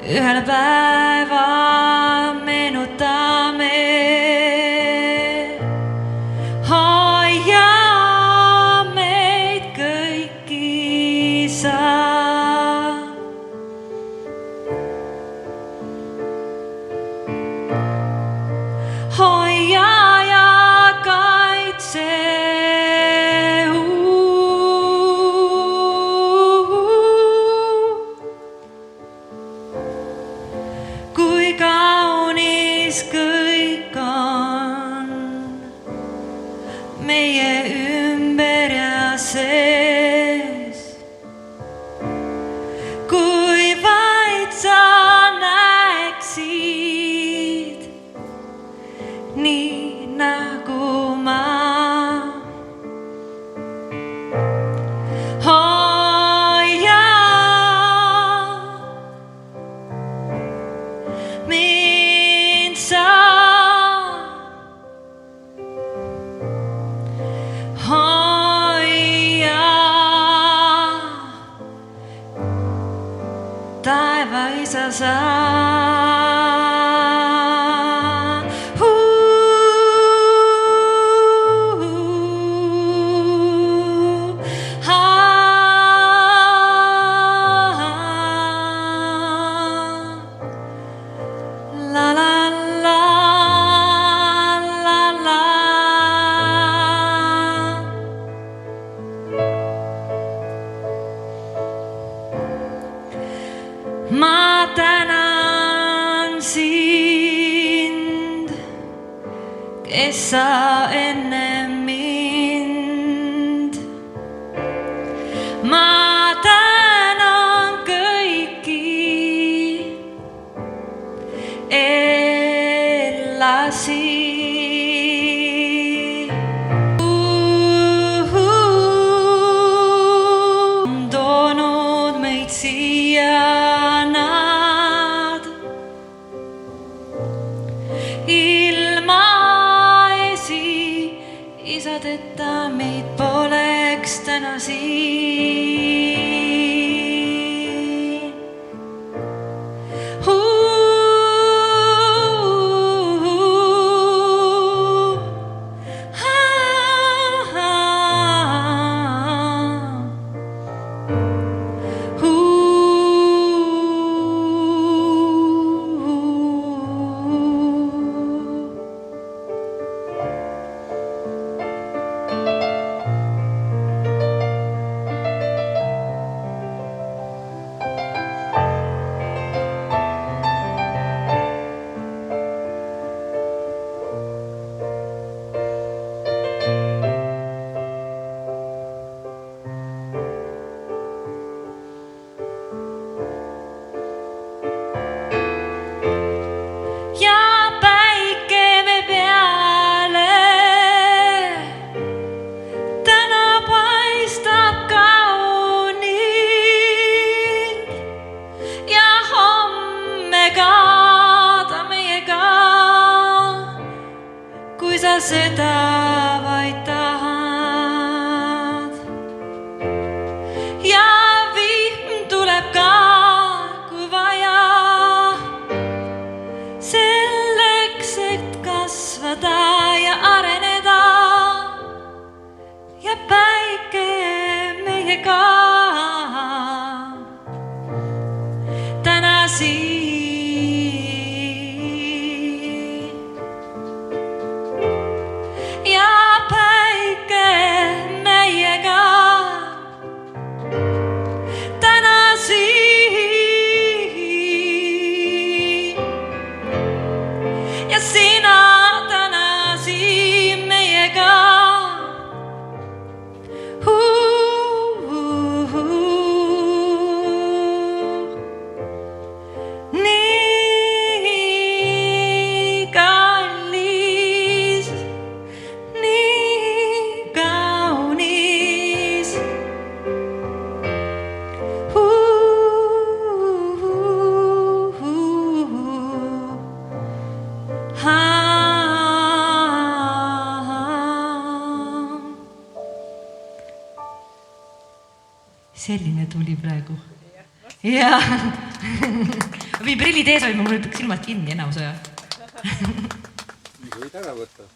ühel päeval meenutame, hoia meid kõiki sa. Hoia ja kaitse. Kui kaunis kõik on meie ümber ja sees, kui vaid sa näeksid nii nagu ma. Mind sa hoia, taivaisa sa. La la la la la. Ma tänan sind, kes sa enne mind. Ma tänan kõiki elasi. On toonud meid siia nad, ilma isadeta meid poleks täna siin. Kui sa seda vaid tahad ja vihm tuleb ka, kui vaja, selleks, et kasvada ja areneda ja päike meiega täna siin. Ja sina täna siin meiega. Nii kallis, nii kaunis. Selline tuli praegu. Jaa. või prillid ees olid, mul olid silmad kinni enamus aja. Võid ära võtta.